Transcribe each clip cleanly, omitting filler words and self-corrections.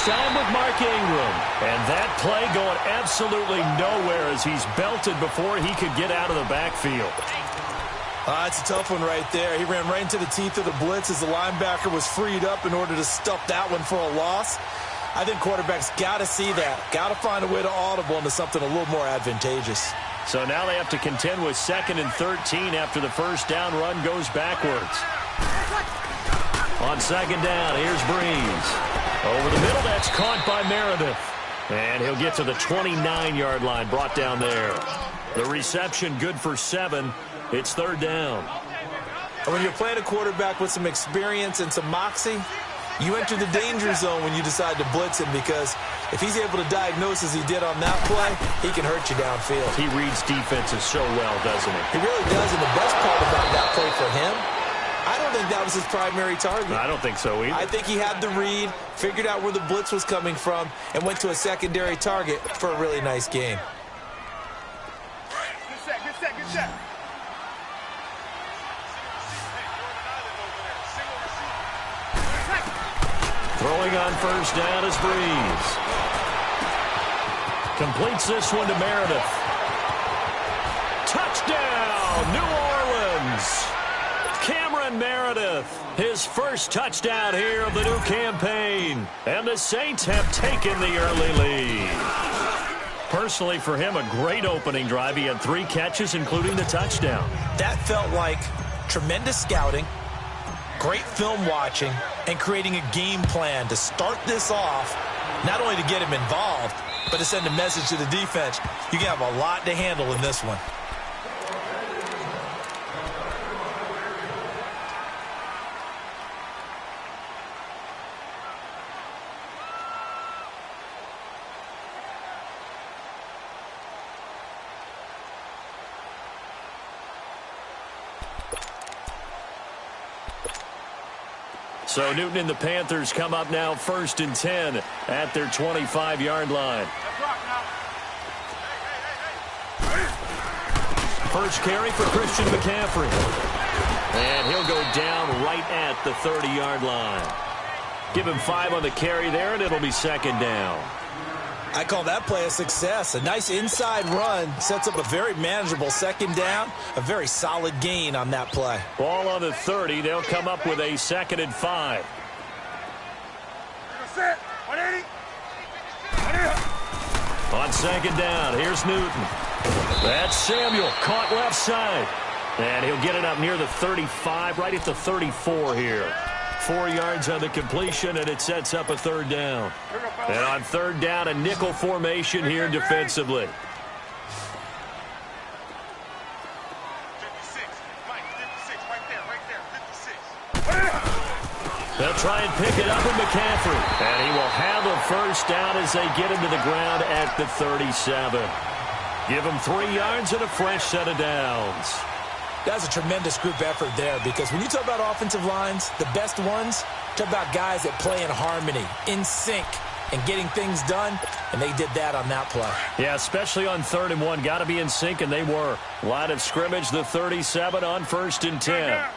this time with Mark Ingram. And that play going absolutely nowhere as he's belted before he could get out of the backfield. It's a tough one right there. He ran right into the teeth of the blitz as the linebacker was freed up in order to stuff that one for a loss. I think quarterbacks got to see that. Got to find a way to audible into something a little more advantageous. So now they have to contend with 2nd and 13 after the first down run goes backwards. On 2nd down, here's Breeze. Over the middle, that's caught by Meredith. And he'll get to the 29-yard line, brought down there. The reception good for 7. It's 3rd down. And when you're playing a quarterback with some experience and some moxie, you enter the danger zone when you decide to blitz him, because if he's able to diagnose as he did on that play, he can hurt you downfield. He reads defenses so well, doesn't he? He really does, and the best part about that play for him, I don't think that was his primary target. I don't think so either. I think he had the read, figured out where the blitz was coming from, and went to a secondary target for a really nice gain. Good set. Throwing on first down is Breeze. Completes this one to Meredith. Touchdown, New Orleans. Cameron Meredith, his first touchdown here of the new campaign. And the Saints have taken the early lead. Personally, for him, a great opening drive. He had 3 catches, including the touchdown. That felt like tremendous scouting, great film watching, and creating a game plan to start this off, not only to get him involved, but to send a message to the defense. You can have a lot to handle in this one. So Newton and the Panthers come up now 1st and 10 at their 25-yard line. First carry for Christian McCaffrey. And he'll go down right at the 30-yard line. Give him 5 on the carry there, and it'll be 2nd down. I call that play a success. A nice inside run sets up a very manageable 2nd down. A very solid gain on that play. Ball on the 30. They'll come up with a 2nd and 5. On 2nd down, here's Newton. That's Samuel, caught left side. And he'll get it up near the 35, right at the 34 here. 4 yards on the completion, and it sets up a 3rd down. And on 3rd down, a nickel formation here defensively. They'll try and pick it up with McCaffrey. And he will handle first down as they get him to the ground at the 37. Give him 3 yards and a fresh set of downs. That's a tremendous group effort there, because when you talk about offensive lines, the best ones, talk about guys that play in harmony, in sync, and getting things done, and they did that on that play. Yeah, especially on 3rd and 1. Got to be in sync, and they were. Line of scrimmage, the 37 on 1st and 10.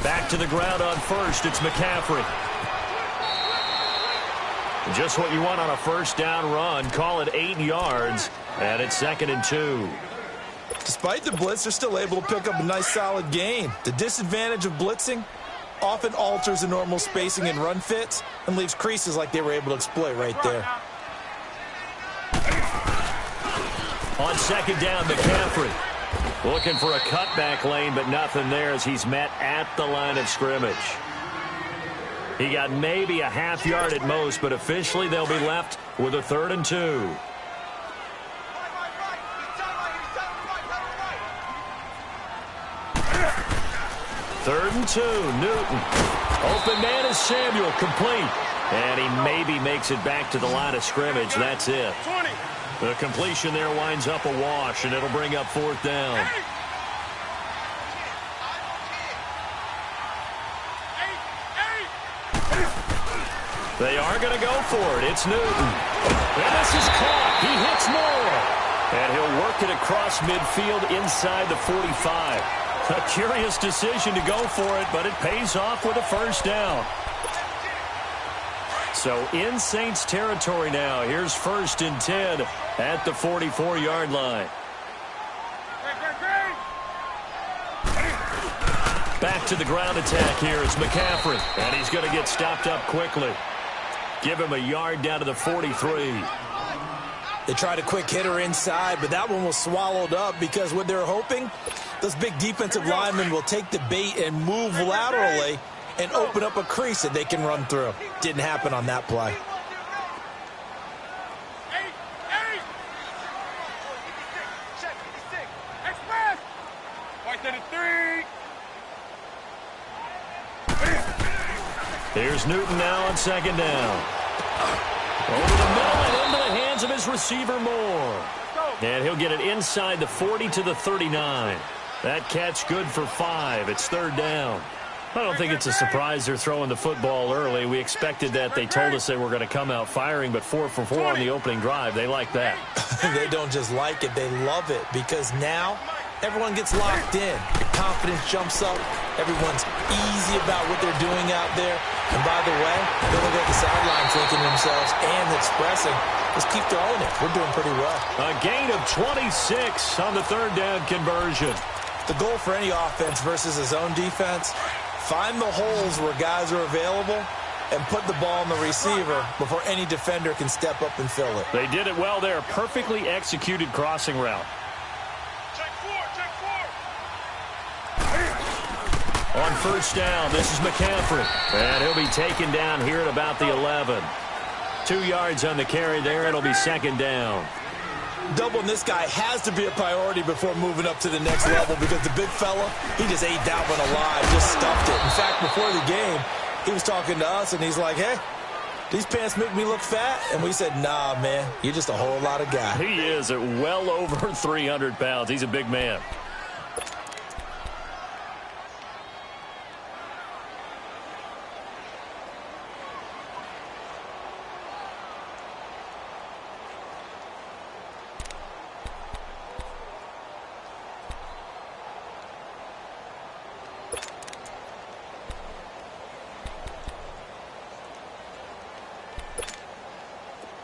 Back to the ground on 1st. It's McCaffrey. Just what you want on a first down run. Call it 8 yards, and it's 2nd and 2. Despite the blitz, they're still able to pick up a nice solid gain. The disadvantage of blitzing often alters the normal spacing and run fits and leaves creases like they were able to exploit right there. On 2nd down, McCaffrey looking for a cutback lane, but nothing there as he's met at the line of scrimmage. He got maybe a half yard at most, but officially they'll be left with a 3rd and 2. Third and 2, Newton. Open man is Samuel, complete. And he maybe makes it back to the line of scrimmage. That's it. The completion there winds up a wash, and it'll bring up 4th down. They are going to go for it. It's Newton. And this is caught. He hits more. And he'll work it across midfield inside the 45. A curious decision to go for it, but it pays off with a first down. So in Saints territory now. Here's 1st and 10 at the 44-yard line. Back to the ground attack here is McCaffrey. And he's going to get stopped up quickly. Give him a yard down to the 43. They tried a quick hitter inside, but that one was swallowed up because what they're hoping, those big defensive linemen will take the bait and move laterally and open up a crease that they can run through. Didn't happen on that play. Here's Newton now on 2nd down. Over the middle and into the hands of his receiver Moore. And he'll get it inside the 40 to the 39. That catch good for 5. It's 3rd down. I don't think it's a surprise they're throwing the football early. We expected that. They told us they were going to come out firing, but 4 for 4 on the opening drive. They like that. They don't just like it. They love it because now everyone gets locked in. Your confidence jumps up. Everyone's easy about what they're doing out there. And by the way, they look at the sideline thinking to themselves and expressing, let's keep throwing it. We're doing pretty well. A gain of 26 on the 3rd down conversion. The goal for any offense versus a zone defense, find the holes where guys are available and put the ball in the receiver before any defender can step up and fill it. They did it well there. Perfectly executed crossing route. On 1st down, this is McCaffrey. And he'll be taken down here at about the 11. 2 yards on the carry there. It'll be 2nd down. Doubling this guy has to be a priority before moving up to the next level because the big fella, he just ate that one alive, just stuffed it. In fact, before the game, he was talking to us, and he's like, hey, these pants make me look fat? And we said, nah, man, you're just a whole lot of guy. He is at well over 300 pounds. He's a big man.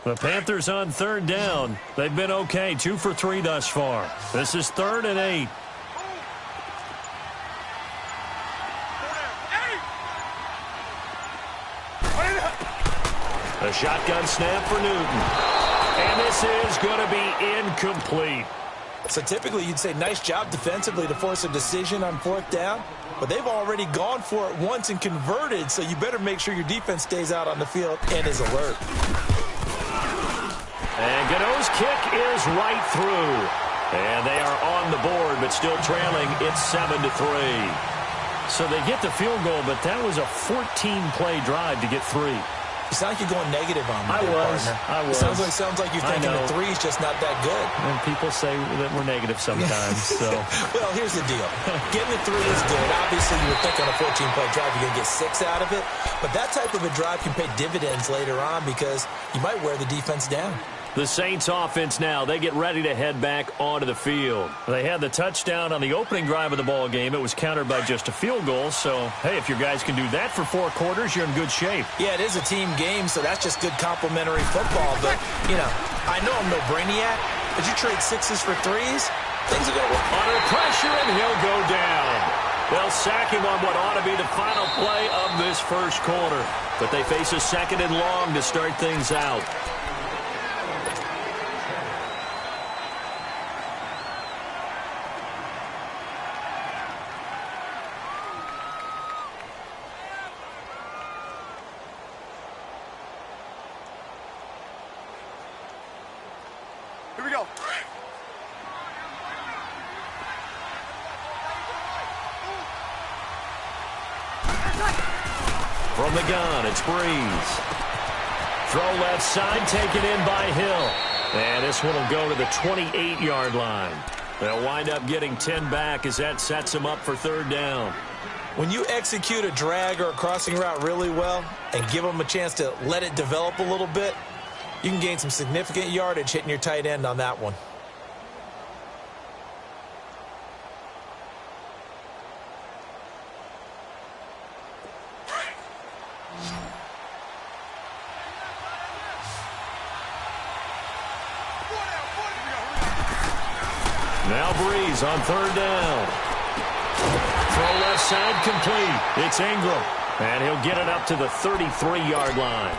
The Panthers on 3rd down. They've been okay. 2 for 3 thus far. This is 3rd and 8. A shotgun snap for Newton. And this is going to be incomplete. So typically you'd say nice job defensively to force a decision on 4th down. But they've already gone for it once and converted. So you better make sure your defense stays out on the field and is alert. And Gano's kick is right through. And they are on the board, but still trailing. It's 7-3. So they get the field goal, but that was a 14-play drive to get 3. You sound like you're going negative on me. I was. Sounds like you're thinking the 3 is just not that good. And people say that we're negative sometimes. So. Well, here's the deal. Getting the 3 is good. Obviously, you would think on a 14-play drive you're going to get 6 out of it. But that type of a drive can pay dividends later on because you might wear the defense down. The Saints offense now, they get ready to head back onto the field. They had the touchdown on the opening drive of the ball game. It was countered by just a field goal. So, hey, if your guys can do that for 4 quarters, you're in good shape. Yeah, it is a team game, so that's just good complimentary football. But, you know, I know I'm no brainiac, but you trade 6s for 3s, things are going to work. Under pressure, and he'll go down. They'll sack him on what ought to be the final play of this first quarter. But they face a 2nd and long to start things out. Here we go. From the gun, it's Breeze. Throw left side, taken in by Hill. And this one will go to the 28-yard line. They'll wind up getting 10 back as that sets them up for 3rd down. When you execute a drag or a crossing route really well and give them a chance to let it develop a little bit, you can gain some significant yardage hitting your tight end on that one. Now Breeze on third down. Throw left side complete. It's Ingram. And he'll get it up to the 33-yard line.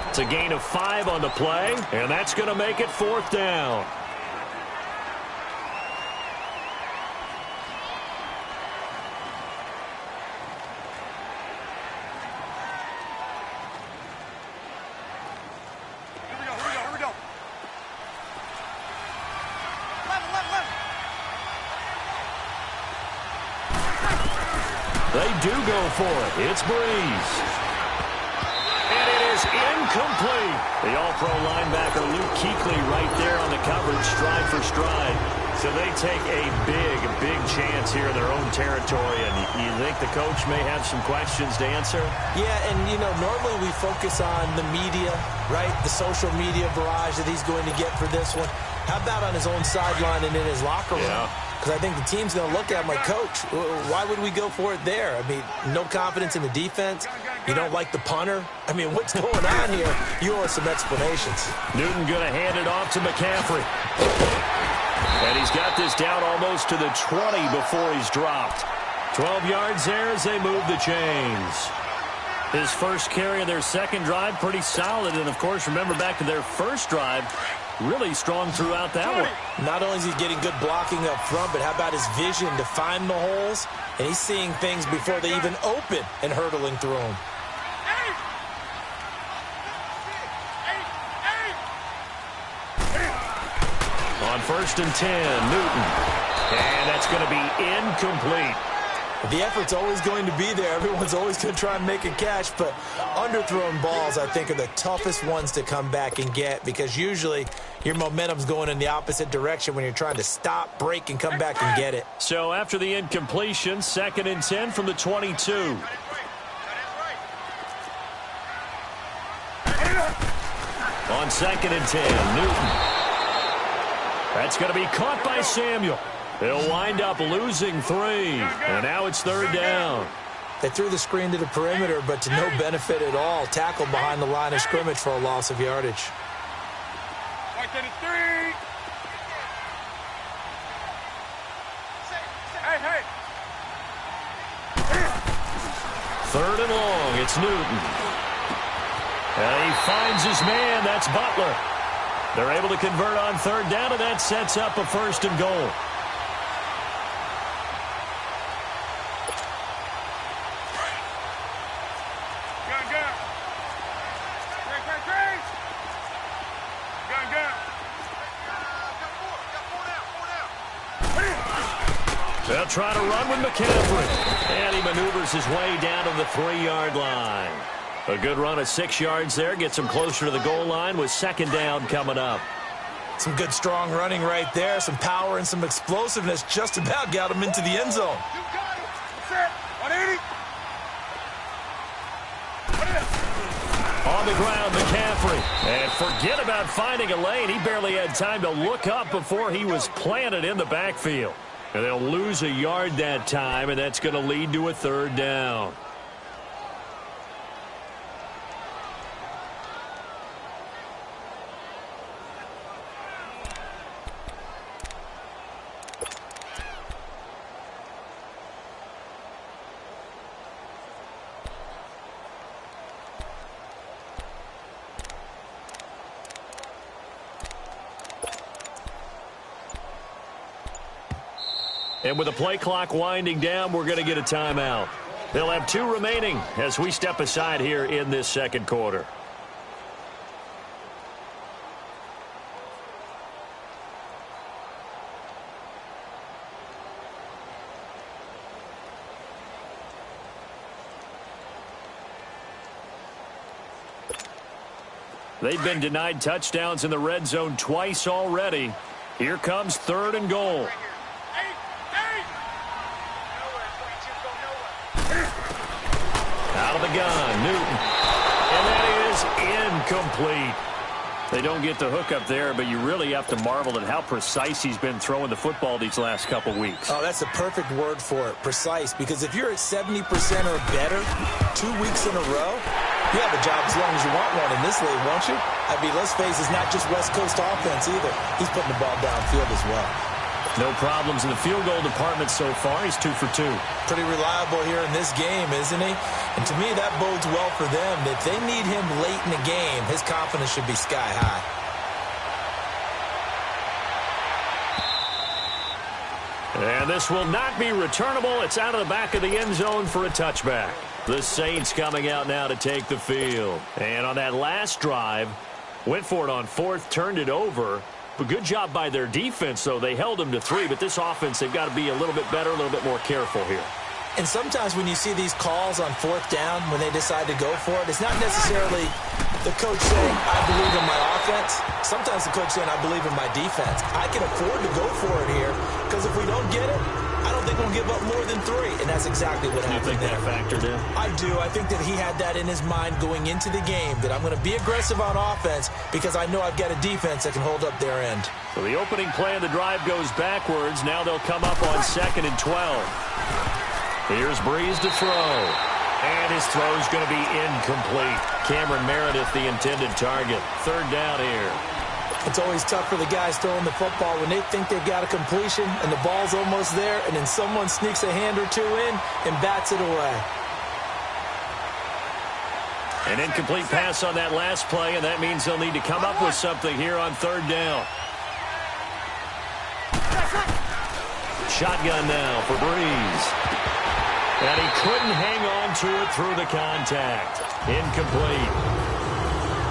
It's a gain of 5 on the play, and that's going to make it fourth down. They do go for it. It's Breeze. And it is incomplete. The all-pro linebacker Luke Kuechly right there on the coverage, stride for stride. So they take a big chance here in their own territory. And you think the coach may have some questions to answer? Yeah, and, you know, normally we focus on the media, right? The social media barrage that he's going to get for this one. How about on his own sideline and in his locker room? Yeah. Because I think the team's going to look at him like, Coach, why would we go for it there? I mean, no confidence in the defense. You don't like the punter. I mean, what's going on here? You owe us some explanations. Newton going to hand it off to McCaffrey. And he's got this down almost to the 20 before he's dropped. 12 yards there as they move the chains. His first carry of their second drive, pretty solid. And, of course, remember back to their first drive, really strong throughout that one. Not only is he getting good blocking up front, but how about his vision to find the holes? And he's seeing things before they even open and hurdling through them. On 1st and 10, Newton. And that's going to be incomplete. The effort's always going to be there. Everyone's always going to try and make a catch, but underthrown balls, I think, are the toughest ones to come back and get because usually your momentum's going in the opposite direction when you're trying to stop, break, and come back and get it. So after the incompletion, 2nd and 10 from the 22. On 2nd and 10, Newton. That's going to be caught by Samuel. They'll wind up losing 3, and now it's 3rd down. They threw the screen to the perimeter, but to no benefit at all. Tackled behind the line of scrimmage for a loss of yardage. Third and long, it's Newton. And he finds his man, that's Butler. They're able to convert on 3rd down, and that sets up a 1st and goal. They'll try to run with McCaffrey. And he maneuvers his way down to the 3-yard line. A good run of 6 yards there. Gets him closer to the goal line with 2nd down coming up. Some good, strong running right there. Some power and some explosiveness. Just about got him into the end zone. On the ground, McCaffrey. And forget about finding a lane. He barely had time to look up before he was planted in the backfield. And they'll lose a yard that time, and that's going to lead to a 3rd down. And with the play clock winding down, we're going to get a timeout. They'll have 2 remaining as we step aside here in this second quarter. They've been denied touchdowns in the red zone twice already. Here comes 3rd and goal. Out of the gun, Newton. And that is incomplete. They don't get the hook up there, but you really have to marvel at how precise he's been throwing the football these last couple weeks. Oh, that's the perfect word for it, precise. Because if you're at 70% or better 2 weeks in a row, you have a job as long as you want one in this league, won't you? I mean, let's face it, it's not just West Coast offense either. He's putting the ball downfield as well. No problems in the field goal department so far. He's 2 for 2. Pretty reliable here in this game, isn't he? And to me, that bodes well for them. If they need him late in the game, his confidence should be sky high. And this will not be returnable. It's out of the back of the end zone for a touchback. The Saints coming out now to take the field. And on that last drive, went for it on 4th, turned it over. But good job by their defense, though. They held them to 3, but this offense, they've got to be a little bit better, a little bit more careful here. And sometimes when you see these calls on 4th down, when they decide to go for it, it's not necessarily the coach saying, I believe in my offense. Sometimes the coach saying, I believe in my defense. I can afford to go for it here, because if we don't get it, I don't think we'll give up more than 3. And that's exactly what happened there. You think that factored in? I do. I think that he had that in his mind going into the game, that I'm going to be aggressive on offense because I know I've got a defense that can hold up their end. So the opening play of the drive goes backwards. Now they'll come up on 2nd and 12. Here's Breeze to throw. And his throw's going to be incomplete. Cameron Meredith, the intended target. 3rd down here. It's always tough for the guys throwing the football when they think they've got a completion and the ball's almost there, and then someone sneaks a hand or 2 in and bats it away. An incomplete pass on that last play, and that means they'll need to come up with something here on 3rd down. Shotgun now for Breeze. And he couldn't hang on to it through the contact. Incomplete.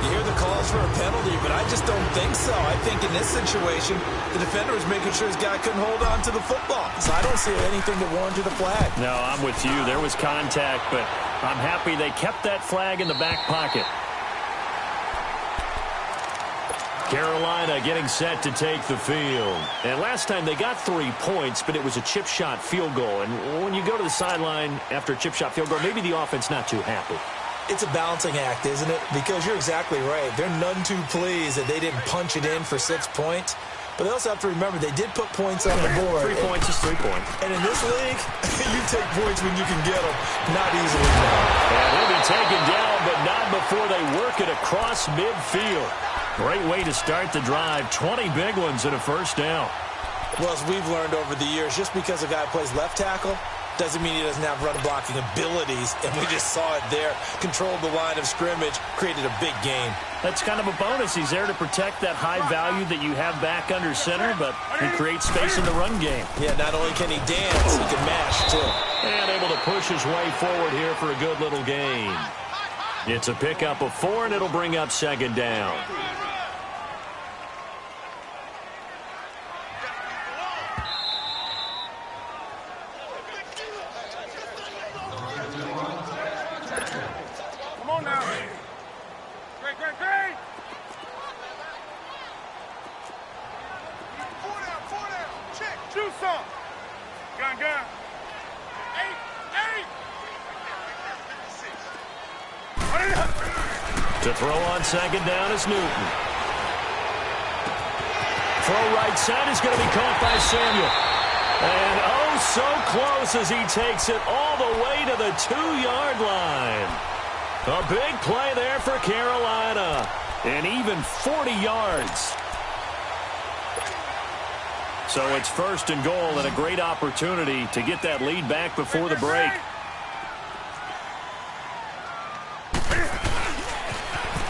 You hear the calls for a penalty, but I just don't think so. I think in this situation, the defender was making sure his guy couldn't hold on to the football. So I don't see anything that warranted a flag. No, I'm with you. There was contact, but I'm happy they kept that flag in the back pocket. Carolina getting set to take the field. And last time they got 3 points, but it was a chip shot field goal. And when you go to the sideline after a chip shot field goal, maybe the offense not too happy. It's a balancing act, isn't it? Because you're exactly right. They're none too pleased that they didn't punch it in for 6 points. But they also have to remember they did put points on the board. 3 points is 3 points. And in this league, you take points when you can get them, not easily. And he'll be taken down, but not before they work it across midfield. Great way to start the drive. 20 big ones and a 1st down. Well, as we've learned over the years, just because a guy plays left tackle doesn't mean he doesn't have run-blocking abilities, and we just saw it there. Controlled the line of scrimmage, created a big gain. That's kind of a bonus. He's there to protect that high value that you have back under center, but he creates space in the run game. Yeah, not only can he dance, he can mash, too. And able to push his way forward here for a good little gain. It's a pickup of 4, and it'll bring up 2nd down. To throw on 2nd down is Newton. Throw right side is going to be caught by Samuel. And oh, so close as he takes it all the way to the 2-yard line. A big play there for Carolina. And even 40 yards. So it's 1st and goal and a great opportunity to get that lead back before the break.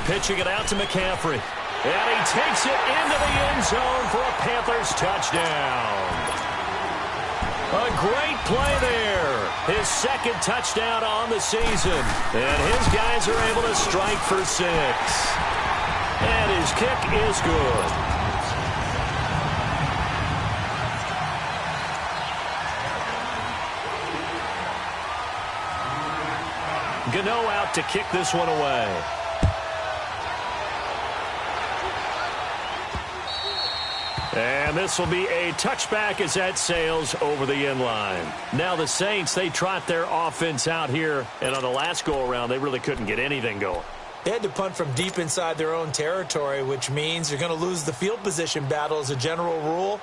Pitching it out to McCaffrey. And he takes it into the end zone for a Panthers touchdown. A great play there. His 2nd touchdown on the season. And his guys are able to strike for 6. And his kick is good. Gano out to kick this one away. And this will be a touchback as that sails over the end line. Now the Saints, they trot their offense out here. And on the last go-around, they really couldn't get anything going. They had to punt from deep inside their own territory, which means you're going to lose the field position battle as a general rule.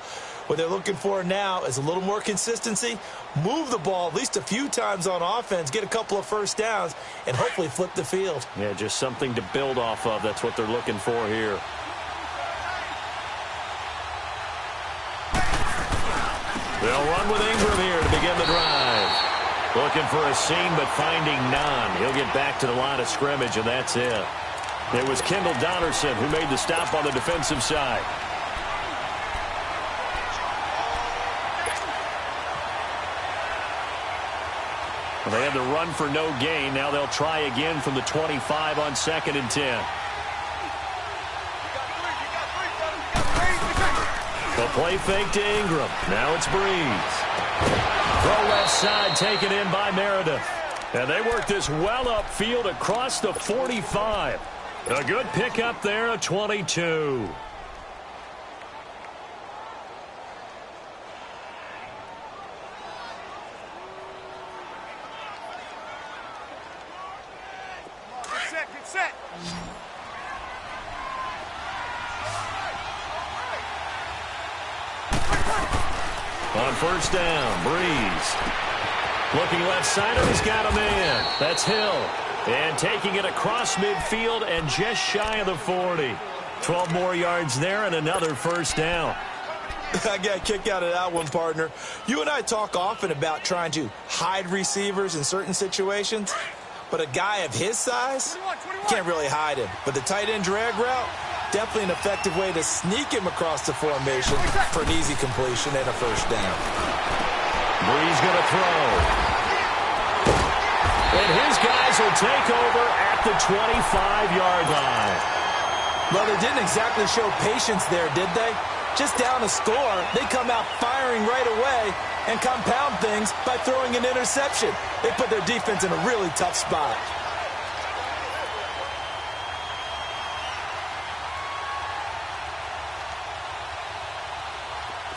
What they're looking for now is a little more consistency, move the ball at least a few times on offense, get a couple of 1st downs, and hopefully flip the field. Yeah, just something to build off of. That's what they're looking for here. They'll run with Ingram here to begin the drive. Looking for a seam, but finding none. He'll get back to the line of scrimmage, and that's it. It was Kendall Donnerson who made the stop on the defensive side. Well, they had the run for no gain. Now they'll try again from the 25 on 2nd and 10. The play fake to Ingram. Now it's Breeze. Throw left side taken in by Meredith. And they work this well upfield across the 45. A good pickup there, a 22. Get set. On first down, Breeze. Looking left side, he's got a man. That's Hill. And taking it across midfield and just shy of the 40. 12 more yards there and another first down. I got a kick out of that one, partner. You and I talk often about trying to hide receivers in certain situations, but a guy of his size can't really hide him. But the tight end drag route, definitely an effective way to sneak him across the formation for an easy completion and a first down. Breeze going to throw. And his guys will take over at the 25-yard line. Well, they didn't exactly show patience there, did they? Just down a score, they come out firing right away and compound things by throwing an interception. They put their defense in a really tough spot.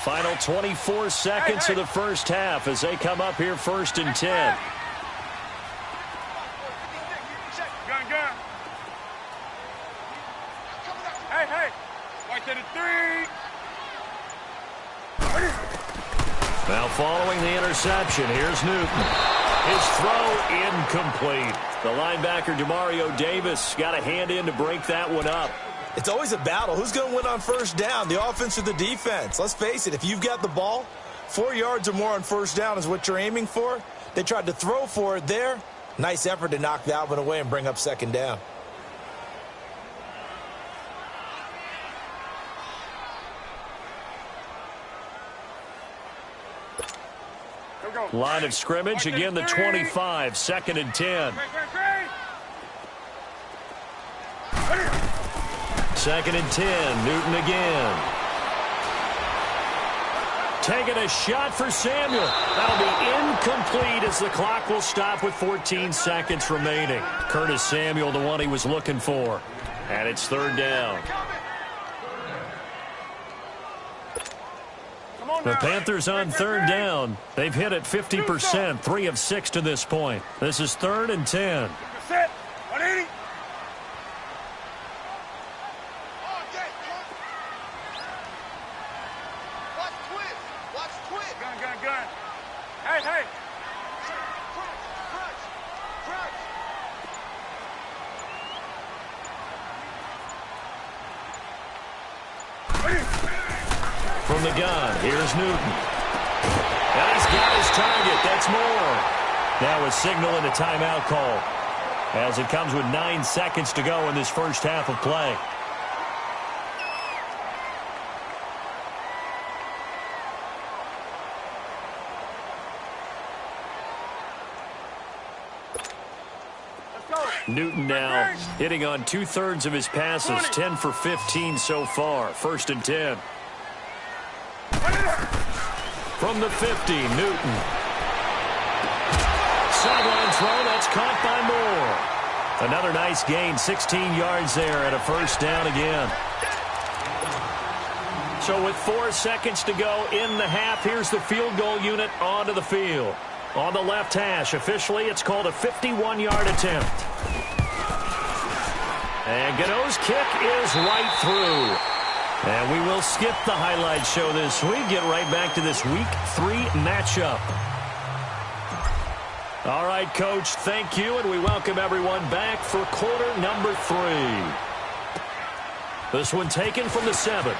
Final 24 seconds of the first half as they come up here 1st and 10. Gun. Hey. Right to the 3. Now following the interception, here's Newton. His throw incomplete. The linebacker, Demario Davis, got a hand in to break that one up. It's always a battle. Who's going to win on first down, the offense or the defense? Let's face it, if you've got the ball, 4 yards or more on first down is what you're aiming for. They tried to throw for it there. Nice effort to knock that one away and bring up 2nd down. Line of scrimmage, again the 25, 2nd and 10. 2nd and 10, Newton again. Taking a shot for Samuel. That'll be incomplete as the clock will stop with 14 seconds remaining. Curtis Samuel, the one he was looking for. And it's 3rd down. The Panthers on 3rd down. They've hit it 50%, 3 of 6 to this point. This is 3rd and 10. Set. 180. Watch twist. Gun. Hey. From the gun, here's Newton. And he's got his target. That's more. Now a signal and a timeout call as it comes with 9 seconds to go in this first half of play. Newton now hitting on 2/3 of his passes, 10 for 15 so far. 1st and 10. From the 50, Newton. Sideline throw, that's caught by Moore. Another nice gain, 16 yards there and a first down again. So with 4 seconds to go in the half, here's the field goal unit onto the field. On the left hash, officially it's called a 51-yard attempt. And Gano's kick is right through. And we will skip the highlight show this week. Get right back to this Week 3 matchup. All right, Coach, thank you, and we welcome everyone back for quarter number 3. This one taken from the 7.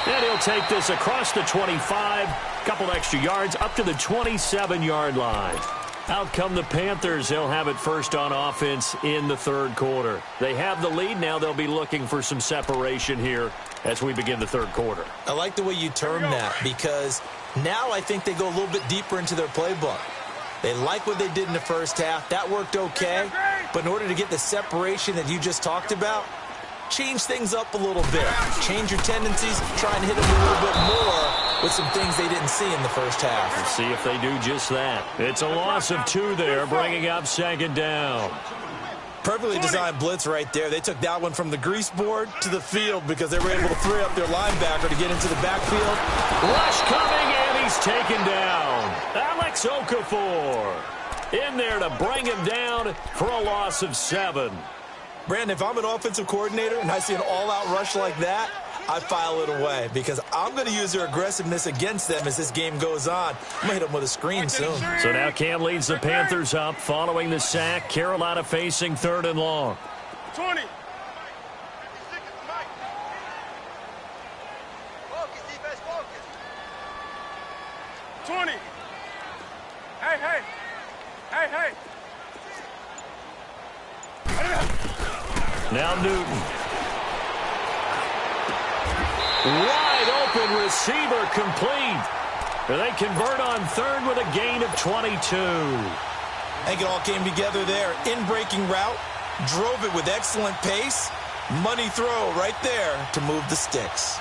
And And he'll take this across the 25, couple extra yards, up to the 27-yard line. Out come the Panthers. They'll have it first on offense in the third quarter. They have the lead. Now they'll be looking for some separation here as we begin the third quarter. I like the way you term that, because now I think they go a little bit deeper into their playbook. They like what they did in the first half. That worked okay. But in order to get the separation that you just talked about, change things up a little bit. Change your tendencies. Try and hit them a little bit more with some things they didn't see in the first half. Let's see if they do just that. It's a loss of 2 there, bringing up second down. Perfectly designed blitz right there. They took that one from the grease board to the field because they were able to free up their linebacker to get into the backfield. Rush coming, and he's taken down. Alex Okafor in there to bring him down for a loss of 7. Brandon, if I'm an offensive coordinator and I see an all-out rush like that, I file it away because I'm going to use their aggressiveness against them as this game goes on. I'm going to hit them with a screen soon. So now Cam leads the Panthers up following the sack. Carolina facing 3rd and long. 20. 20. Hey, hey. Hey, hey. Now Newton. Wide open receiver complete. They convert on 3rd with a gain of 22. I think it all came together there. In-breaking route, drove it with excellent pace. Money throw right there to move the sticks.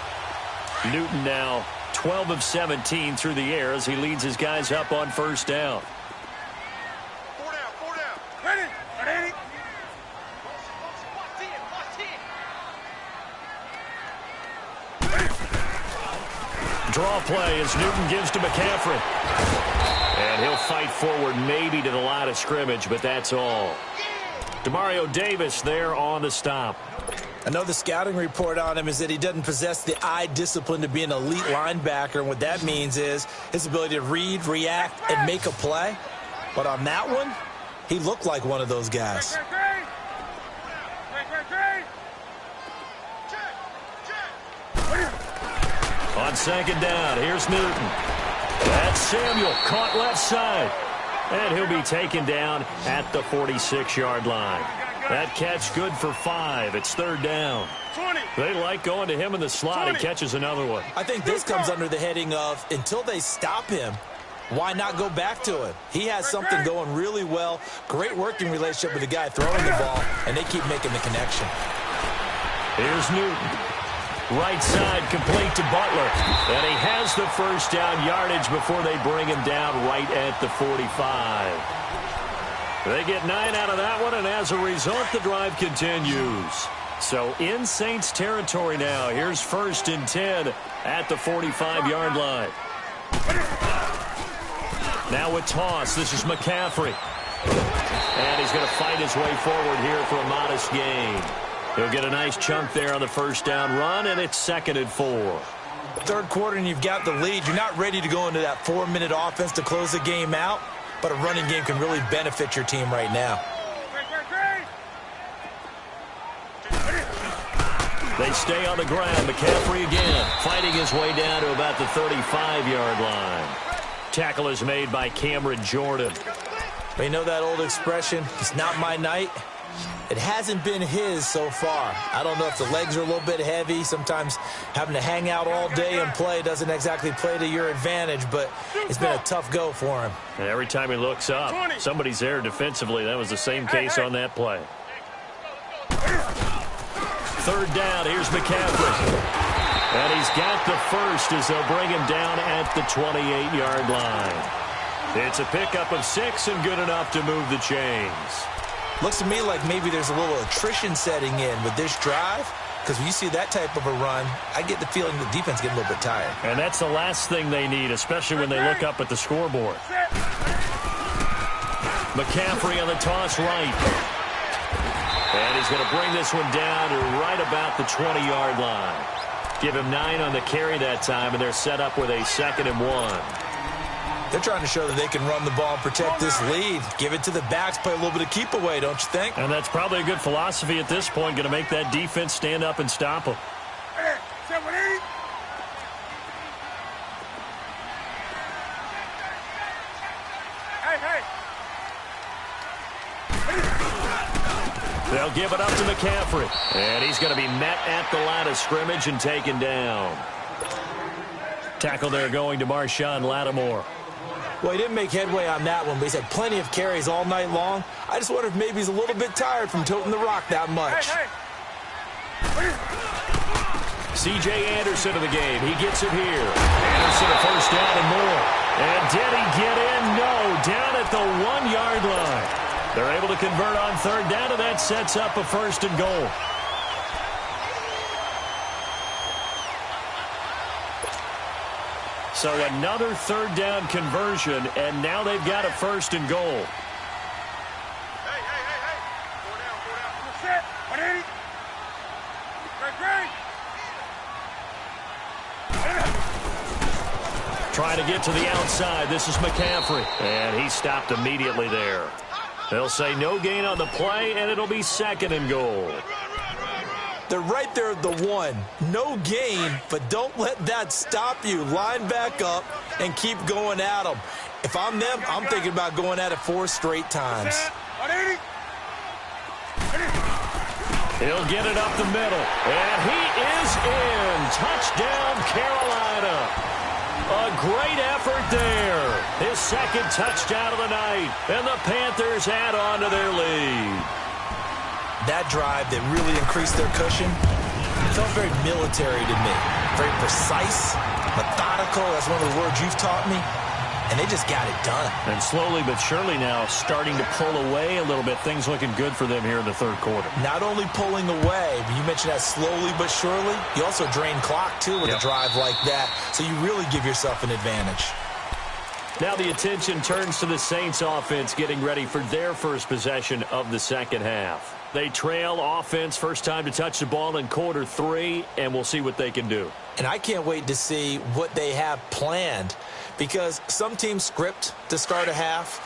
Newton now 12 of 17 through the air as he leads his guys up on 1st down. 4 down, 4 down. Ready? Ready? Draw play as Newton gives to McCaffrey. And he'll fight forward maybe to the line of scrimmage, but that's all. Demario Davis there on the stop. I know the scouting report on him is that he doesn't possess the eye discipline to be an elite linebacker. And what that means is his ability to read, react, and make a play. But on that one, he looked like one of those guys. On 2nd down, here's Newton. That's Samuel, caught left side. And he'll be taken down at the 46-yard line. That catch good for 5. It's 3rd down. 20. They like going to him in the slot. 20. He catches another one. I think this comes under the heading of until they stop him, why not go back to it? He has something going really well. Great working relationship with the guy throwing the ball, and they keep making the connection. Here's Newton. Right side complete to Butler. And he has the 1st down yardage before they bring him down right at the 45. They get 9 out of that one, and as a result, the drive continues. So in Saints territory now. Here's 1st and 10 at the 45-yard line. Now a toss. This is McCaffrey. And he's going to fight his way forward here for a modest gain. He'll get a nice chunk there on the 1st down run, and it's 2nd and 4. Third quarter, and you've got the lead. You're not ready to go into that 4-minute offense to close the game out, but a running game can really benefit your team right now. They stay on the ground. McCaffrey again, fighting his way down to about the 35-yard line. Tackle is made by Cameron Jordan. You know that old expression, it's not my night? It hasn't been his so far. I don't know if the legs are a little bit heavy. Sometimes having to hang out all day and play doesn't exactly play to your advantage, but it's been a tough go for him. And every time he looks up, somebody's there defensively. That was the same case on that play. 3rd down, here's McCaffrey. And he's got the 1st as they'll bring him down at the 28-yard line. It's a pickup of 6 and good enough to move the chains. Looks to me like maybe there's a little attrition setting in with this drive, because when you see that type of a run, I get the feeling the defense getting a little bit tired. And that's the last thing they need, especially when they look up at the scoreboard. McCaffrey on the toss right. And he's going to bring this one down to right about the 20-yard line. Give him 9 on the carry that time, and they're set up with a 2nd and 1. They're trying to show that they can run the ball and protect this lead. Give it to the backs, play a little bit of keep away, don't you think? And that's probably a good philosophy at this point, going to make that defense stand up and stop them. They'll give it up to McCaffrey. And he's going to be met at the line of scrimmage and taken down. Tackle there going to Marshawn Lattimore. Well, he didn't make headway on that one, but he's had plenty of carries all night long. I just wonder if maybe he's a little bit tired from toting the rock that much. C.J. Anderson of the game. He gets it here. Anderson a first down and more. And did he get in? No. Down at the 1-yard line. They're able to convert on third down, and that sets up a first and goal. So another third down conversion, and now they've got a first and goal. Hey. 4 down. Set. 180. Great. Trying to get to the outside. This is McCaffrey. And he stopped immediately there. They'll say no gain on the play, and it'll be second and goal. They're right there at the 1. No gain, but don't let that stop you. Line back up and keep going at them. If I'm them, I'm thinking about going at it 4 straight times. He'll get it up the middle. And he is in. Touchdown, Carolina. A great effort there. His second touchdown of the night. And the Panthers add on to their lead. That drive that really increased their cushion felt very military to me. Very precise, methodical. That's one of the words you've taught me. And they just got it done. And slowly but surely now starting to pull away a little bit. Things looking good for them here in the third quarter. Not only pulling away, but you mentioned that slowly but surely. You also drain clock, too, with a drive like that. So you really give yourself an advantage. Now the attention turns to the Saints offense getting ready for their first possession of the second half. They trail offense first time to touch the ball in quarter 3, and we'll see what they can do. And I can't wait to see what they have planned, because some teams script to start a half.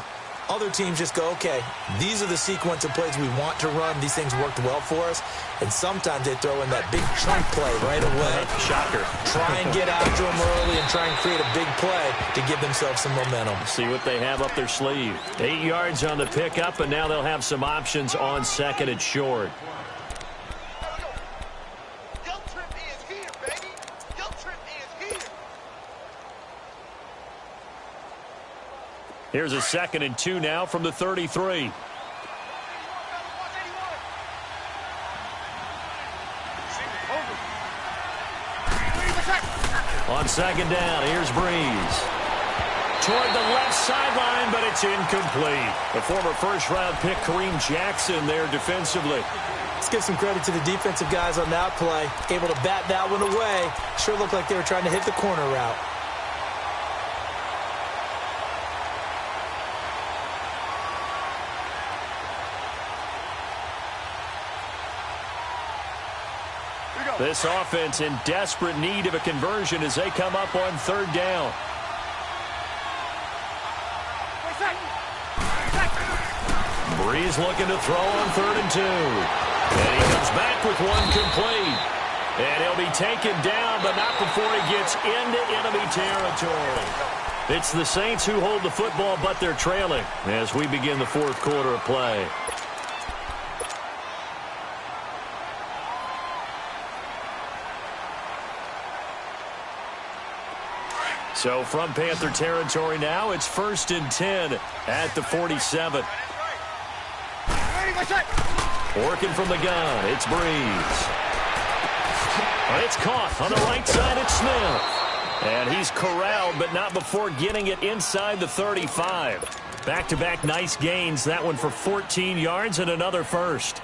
Other teams just go, okay, these are the sequence of plays we want to run. These things worked well for us. And sometimes they throw in that big chunk play right away. Shocker. Try and get after them early and try and create a big play to give themselves some momentum. See what they have up their sleeve. 8 yards on the pickup, and now they'll have some options on second and short. Guilt trip is here, baby. Guilt trip is here. Here's a 2nd and 2 now from the 33. On second down, here's Breeze. Toward the left sideline, but it's incomplete. The former first-round pick, Kareem Jackson, there defensively. Let's give some credit to the defensive guys on that play. Able to bat that one away. Sure looked like they were trying to hit the corner route. This offense in desperate need of a conversion as they come up on third down. Breeze looking to throw on 3rd and 2. And he comes back with one complete. And he'll be taken down, but not before he gets into enemy territory. It's the Saints who hold the football, but they're trailing as we begin the fourth quarter of play. So from Panther territory now, it's 1st and 10 at the 47. Working from the gun, it's Breeze. And it's caught on the right side, it's Smith. And he's corralled, but not before getting it inside the 35. Back-to-back nice gains, that one for 14 yards and another first.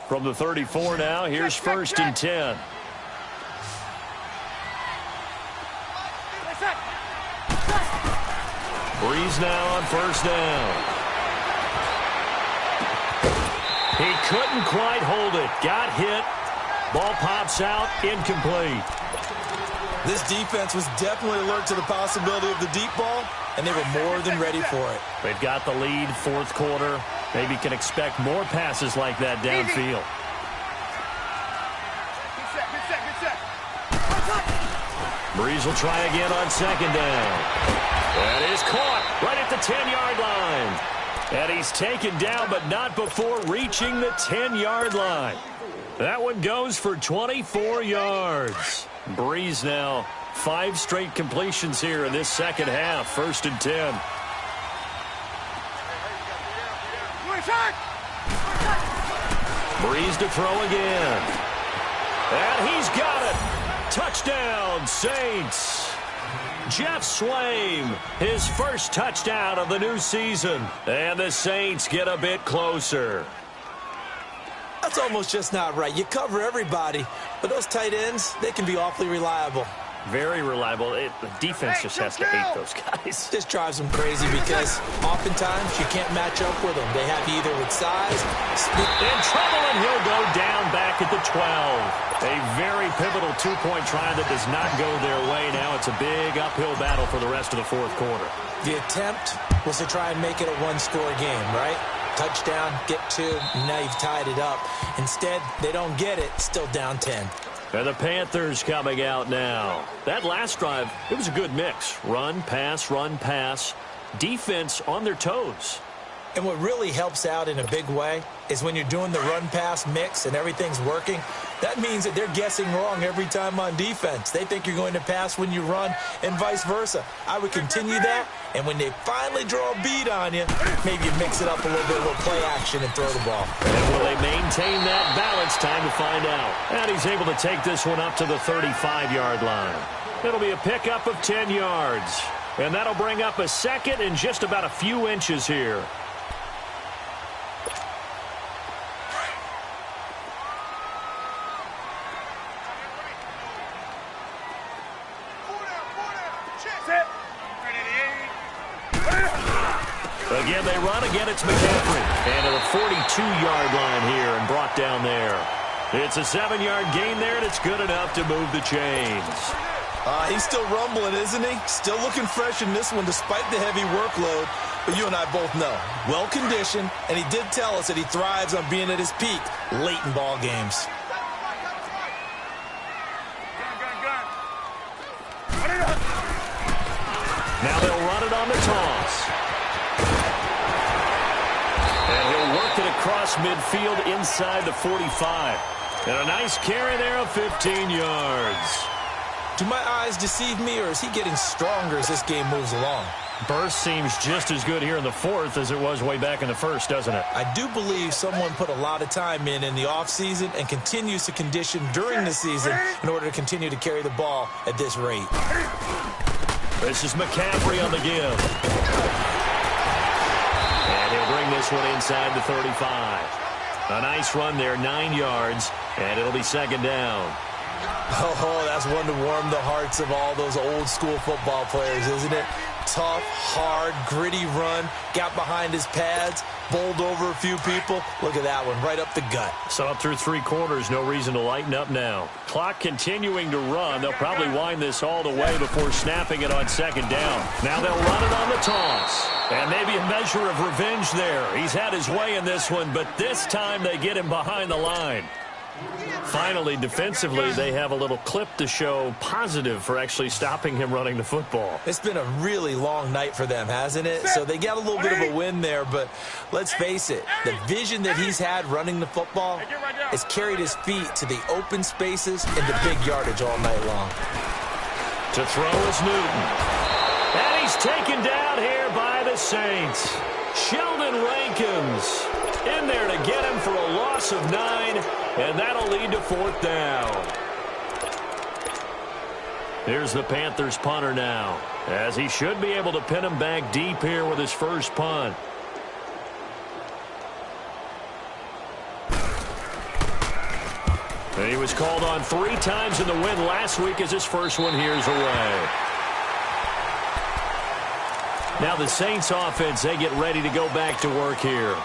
From the 34 now, here's 1st and 10. Breeze now on 1st down. He couldn't quite hold it. Got hit. Ball pops out. Incomplete. This defense was definitely alert to the possibility of the deep ball, and they were more than ready for it. They've got the lead, fourth quarter. Maybe can expect more passes like that Breeze will try again on second down. That is caught right at the 10-yard line. And he's taken down, but not before reaching the 10-yard line. That one goes for 24 yards. Breeze now 5 straight completions here in this second half. 1st and 10. Breeze to throw again. And he's got it. Touchdown, Saints. Jeff Swaim, his first touchdown of the new season. And the Saints get a bit closer. That's almost just not right. You cover everybody, but those tight ends, they can be awfully reliable. Very reliable. The defense just has to hate those guys. This drives them crazy because oftentimes you can't match up with them. They have you either with size, speed. In trouble, and he'll go down back at the 12. A very pivotal two-point try that does not go their way. Now it's a big uphill battle for the rest of the fourth quarter. The attempt was to try and make it a one-score game, right? Touchdown, get 2, now you've tied it up. Instead, they don't get it, still down 10. And the Panthers coming out now. That last drive, it was a good mix. Run, pass, defense on their toes. And what really helps out in a big way is when you're doing the run-pass mix and everything's working, that means that they're guessing wrong every time on defense. They think you're going to pass when you run and vice versa. I would continue that, and when they finally draw a beat on you, maybe you mix it up a little bit with play action and throw the ball. And will they maintain that balance? Time to find out. And he's able to take this one up to the 35-yard line. It'll be a pickup of 10 yards. And that'll bring up a second and just about a few inches here. Again, they run. Again, it's McCaffrey. And to the 42-yard line here and brought down there. It's a 7-yard gain there, and it's good enough to move the chains. He's still rumbling, isn't he? Still looking fresh in this one despite the heavy workload. But you and I both know, well-conditioned, and he did tell us that he thrives on being at his peak late in ball games. Now they'll run it on the toss. And he'll work it across midfield inside the 45. And a nice carry there of 15 yards. Do my eyes deceive me, or is he getting stronger as this game moves along? Burst seems just as good here in the fourth as it was way back in the first, doesn't it? I do believe someone put a lot of time in the offseason and continues to condition during the season in order to continue to carry the ball at this rate. This is McCaffrey on the give. And he'll bring this one inside the 35. A nice run there, 9 yards, and it'll be second down. Oh, that's one to warm the hearts of all those old-school football players, isn't it? Tough, hard, gritty run, got behind his pads, bowled over a few people. Look at that one, right up the gut. So up through 3 quarters, no reason to lighten up now. Clock continuing to run. They'll probably wind this all the way before snapping it on second down. Now they'll run it on the toss. And maybe a measure of revenge there. He's had his way in this one, but this time they get him behind the line. Finally, defensively, they have a little clip to show positive for actually stopping him running the football. It's been a really long night for them, hasn't it? So they got a little bit of a win there, but let's face it, the vision that he's had running the football has carried his feet to the open spaces and the big yardage all night long. To throw is Newton. And he's taken down here by the Saints. Sheldon Rankins in there to get him for a loss of 9, and that'll lead to fourth down. Here's the Panthers punter now, as he should be able to pin him back deep here with his first punt. And he was called on 3 times in the win last week as his first one here's away. Now the Saints offense, they get ready to go back to work here.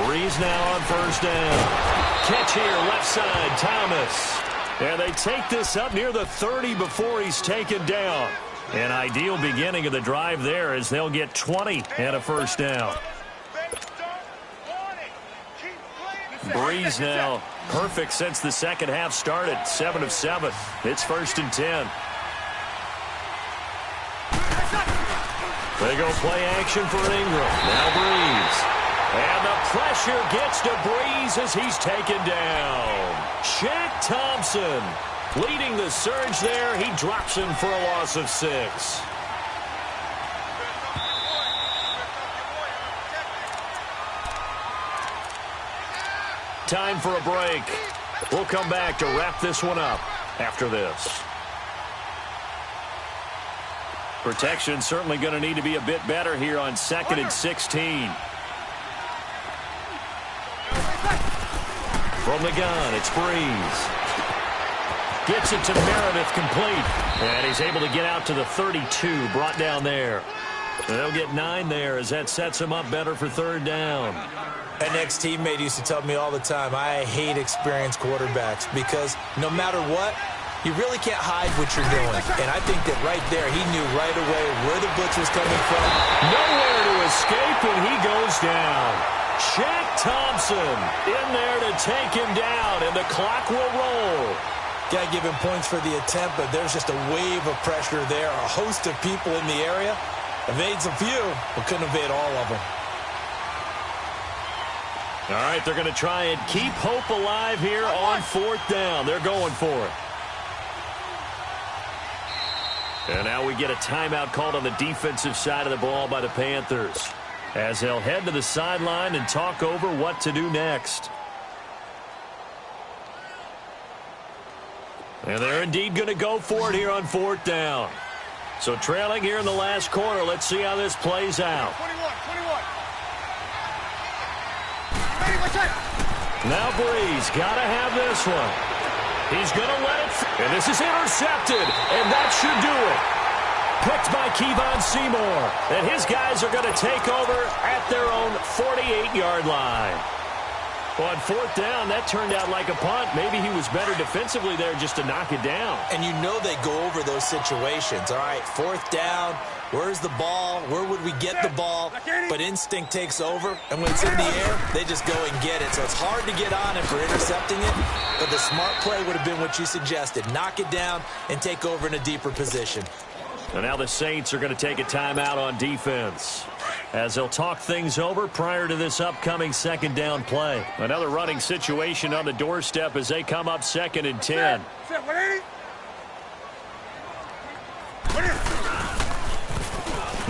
Breeze now on first down. Catch here, left side, Thomas. And they take this up near the 30 before he's taken down. An ideal beginning of the drive there as they'll get 20 and a first down. Breeze now perfect since the second half started. 7 of 7. It's 1st and 10. They go play action for Ingram. Now Breeze. And the pressure gets to Breeze as he's taken down. Shaq Thompson leading the surge there. He drops him for a loss of 6. Time for a break. We'll come back to wrap this one up after this. Protection certainly going to need to be a bit better here on 2nd and 16. From the gun, it's Breeze. Gets it to Meredith complete. And he's able to get out to the 32, brought down there. They'll get 9 there as that sets him up better for 3rd down. An ex-teammate used to tell me all the time, I hate experienced quarterbacks because no matter what, you really can't hide what you're doing. And I think that right there, he knew right away where the blitz was coming from. Nowhere to escape, and he goes down. Shaq Thompson in there to take him down, and the clock will roll. Got to give him points for the attempt, but there's just a wave of pressure there. A host of people in the area. Evades a few, but couldn't evade all of them. All right, they're going to try and keep hope alive here on 4th down. They're going for it. And now we get a timeout called on the defensive side of the ball by the Panthers, as they'll head to the sideline and talk over what to do next. And they're indeed going to go for it here on 4th down. So trailing here in the last quarter, let's see how this plays out. 21. Now Breeze, got to have this one. He's going to let it, and this is intercepted, and that should do it. Picked by Kevon Seymour, and his guys are going to take over at their own 48-yard line. On 4th down, that turned out like a punt. Maybe he was better defensively there just to knock it down. And you know they go over those situations. All right, 4th down, where's the ball? Where would we get the ball? But instinct takes over, and when it's in the air, they just go and get it. So it's hard to get on him for intercepting it, but the smart play would have been what you suggested. Knock it down and take over in a deeper position. And now the Saints are going to take a timeout on defense, as they'll talk things over prior to this upcoming 2nd down play. Another running situation on the doorstep as they come up 2nd and 10.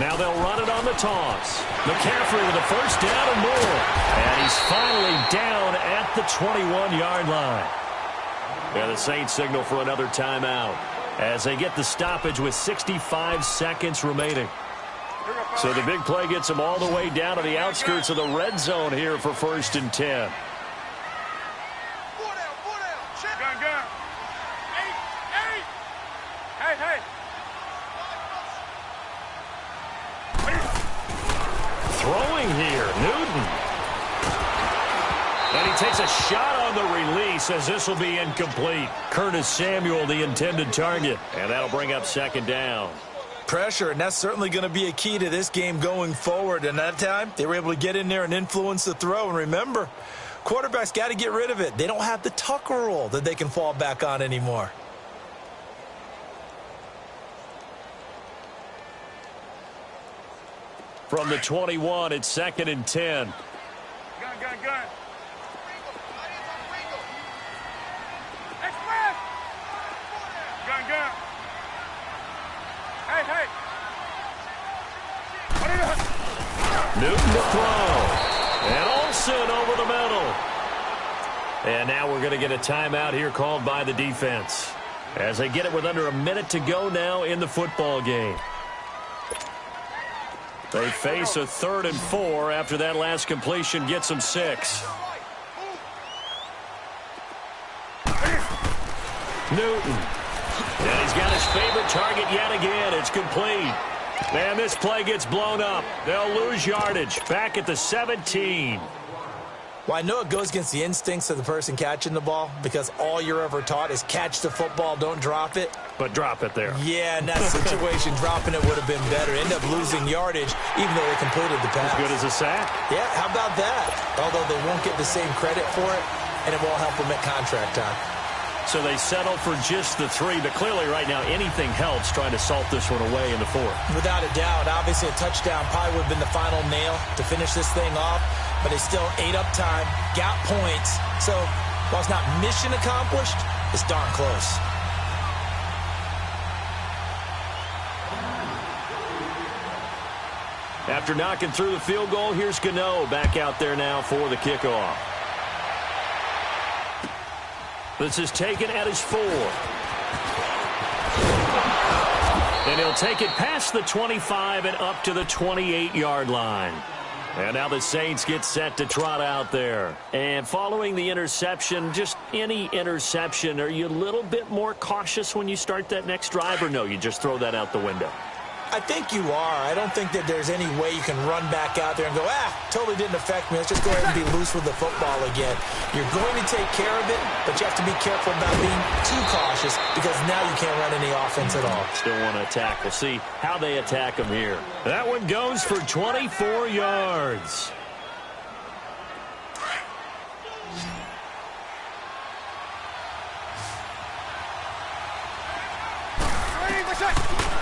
Now they'll run it on the toss. McCaffrey with a 1st down and more. And he's finally down at the 21-yard line. And the Saints signal for another timeout as they get the stoppage with 65 seconds remaining. So the big play gets them all the way down to the outskirts of the red zone here for 1st and 10. Gun. Hey. Throwing here, Newton. And he takes a shot on the release as this will be incomplete. Curtis Samuel, the intended target. And that'll bring up 2nd down. Pressure, and that's certainly going to be a key to this game going forward. And that time, they were able to get in there and influence the throw. And remember, quarterbacks got to get rid of it. They don't have the Tucker rule that they can fall back on anymore. From the 21, it's 2nd and 10. Gun. Express! Gun. Hey. Newton to throw. And Olsen over the middle. And now we're going to get a timeout here called by the defense, as they get it with under a minute to go now in the football game. They face a 3rd and 4 after that last completion gets them 6. Newton. And he's got his favorite target yet again. It's complete. And this play gets blown up. They'll lose yardage back at the 17. Well, I know it goes against the instincts of the person catching the ball because all you're ever taught is catch the football, don't drop it. But drop it there. Yeah, in that situation, dropping it would have been better. End up losing yardage, even though they completed the pass. As good as a sack. Yeah, how about that? Although they won't get the same credit for it, and it won't help them at contract time. So they settle for just the 3, but clearly right now anything helps trying to salt this one away in the 4th. Without a doubt. Obviously a touchdown probably would have been the final nail to finish this thing off, but they still ate up time, got points. So while it's not mission accomplished, it's darn close. After knocking through the field goal, here's Gano back out there now for the kickoff. This is taken at his 4. And he'll take it past the 25 and up to the 28-yard line. And now the Saints get set to trot out there. And following the interception, just any interception, are you a little bit more cautious when you start that next drive, or no, you just throw that out the window? I think you are. I don't think that there's any way you can run back out there and go, totally didn't affect me. Let's just go ahead and be loose with the football again. You're going to take care of it, but you have to be careful about being too cautious because now you can't run any offense at all. Still want to attack. We'll see how they attack them here. That one goes for 24 yards.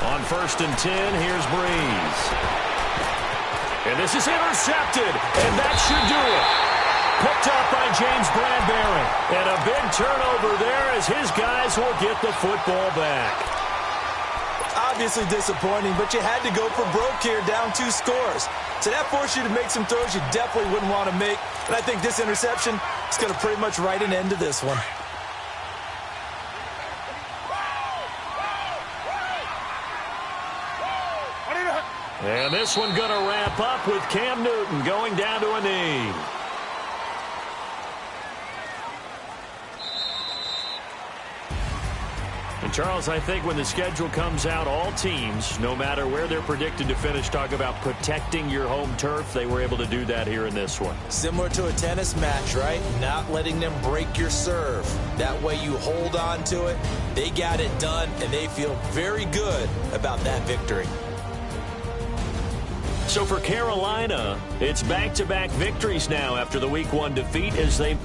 On 1st and 10, here's Breeze. And this is intercepted, and that should do it. Picked up by James Bradbury. And a big turnover there as his guys will get the football back. Obviously disappointing, but you had to go for broke here, down 2 scores. So that forced you to make some throws you definitely wouldn't want to make. And I think this interception is going to pretty much write an end to this one. And this one going to wrap up with Cam Newton going down to a knee. And Charles, I think when the schedule comes out, all teams, no matter where they're predicted to finish, talk about protecting your home turf. They were able to do that here in this one. Similar to a tennis match, right? Not letting them break your serve. That way you hold on to it. They got it done, and they feel very good about that victory. So for Carolina, it's back-to-back victories now after the Week 1 defeat as they